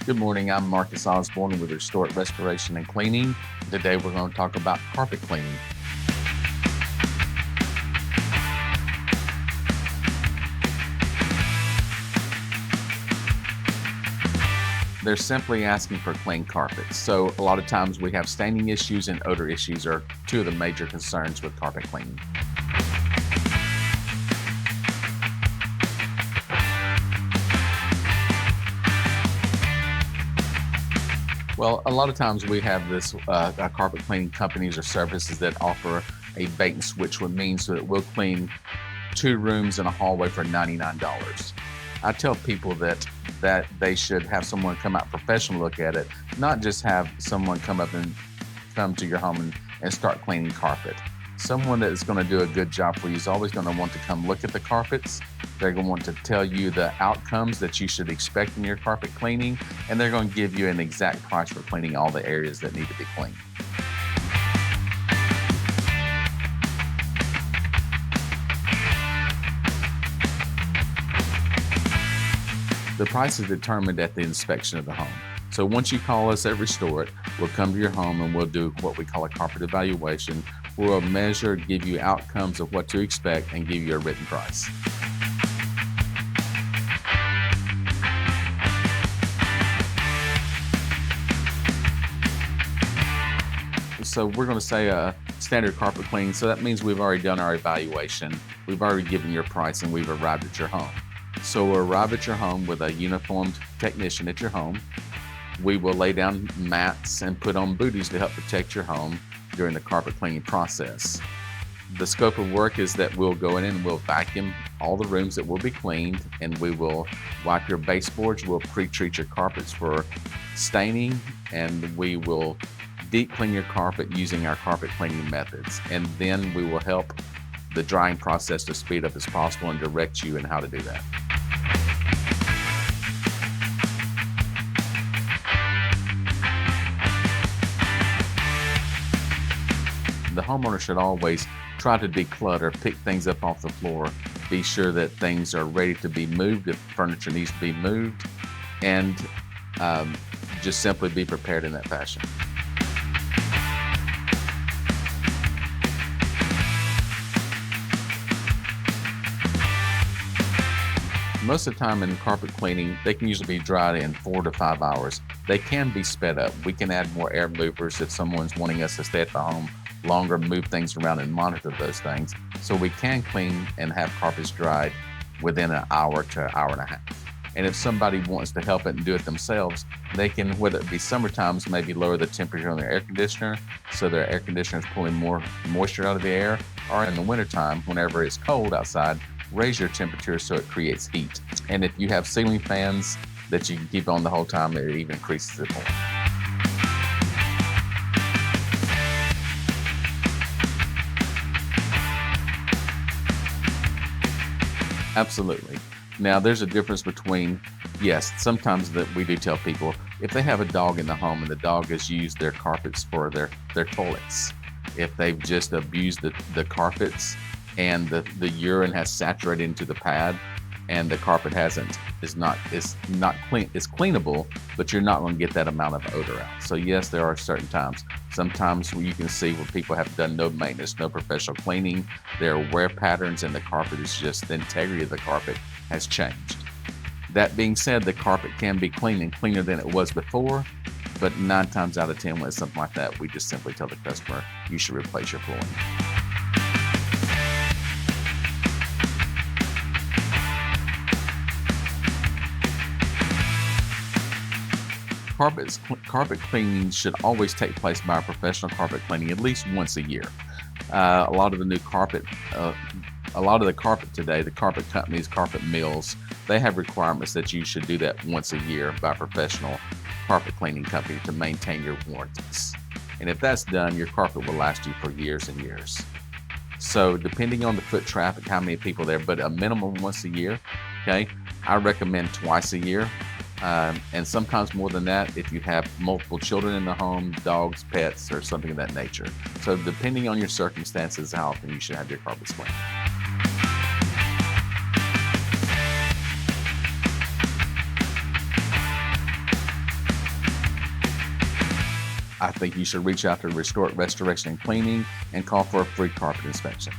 Good morning. I'm Marcus Osborn with Restore Restoration and Cleaning. Today we're going to talk about carpet cleaning. They're simply asking for clean carpets. So a lot of times we have staining issues and odor issues are two of the major concerns with carpet cleaning. Well, a lot of times we have this carpet cleaning companies or services that offer a bait and switch, which means that we'll clean 2 rooms and a hallway for $99. I tell people that they should have someone come out professional look at it, not just have someone come to your home and start cleaning carpet. Someone that is going to do a good job for you is always going to want to come look at the carpets. They're going to want to tell you the outcomes that you should expect in your carpet cleaning, and they're going to give you an exact price for cleaning all the areas that need to be cleaned. The price is determined at the inspection of the home. So once you call us at Restore It, we'll come to your home and we'll do what we call a carpet evaluation. We'll measure, give you outcomes of what to expect, and give you a written price. So we're going to say a standard carpet cleaning. So that means we've already done our evaluation. We've already given your price and we've arrived at your home. So we'll arrive at your home with a uniformed technician at your home. We will lay down mats and put on booties to help protect your home during the carpet cleaning process. The scope of work is that we'll go in and we'll vacuum all the rooms that will be cleaned, and we will wipe your baseboards. We'll pre-treat your carpets for staining, and we will deep clean your carpet using our carpet cleaning methods. And then we will help the drying process to speed up as possible and direct you in how to do that. The homeowner should always try to declutter, pick things up off the floor, be sure that things are ready to be moved if furniture needs to be moved, and just simply be prepared in that fashion. Most of the time in carpet cleaning, they can usually be dried in 4 to 5 hours. They can be sped up. We can add more air movers if someone's wanting us to stay at the home longer, move things around and monitor those things. So we can clean and have carpets dried within an hour to an hour and a half. And if somebody wants to help it and do it themselves, they can, whether it be summer times, maybe lower the temperature on their air conditioner so their air conditioner is pulling more moisture out of the air, or in the wintertime, whenever it's cold outside, raise your temperature so it creates heat. And if you have ceiling fans that you can keep on the whole time, it even increases it more. Absolutely. Now, there's a difference between, yes, sometimes that we do tell people, if they have a dog in the home and the dog has used their carpets for their toilets, if they've just abused the carpets and the urine has saturated into the pad and the carpet is not clean, it's cleanable, but you're not going to get that amount of odor out. So yes, there are certain times. Sometimes where you can see where people have done no maintenance, no professional cleaning, their wear patterns, and the carpet is just, the integrity of the carpet has changed. That being said, the carpet can be clean and cleaner than it was before, but 9 times out of 10 when it's something like that, we just simply tell the customer, you should replace your flooring. Carpet cleaning should always take place by a professional carpet cleaning at least once a year. A lot of the carpet today, the carpet companies, carpet mills, they have requirements that you should do that once a year by a professional carpet cleaning company to maintain your warranties. And if that's done, your carpet will last you for years and years. So depending on the foot traffic, how many people there, but a minimum once a year, okay? I recommend twice a year. And sometimes more than that if you have multiple children in the home, dogs, pets, or something of that nature. So depending on your circumstances, how often you should have your carpets cleaned. I think you should reach out to Restoration and Cleaning and call for a free carpet inspection.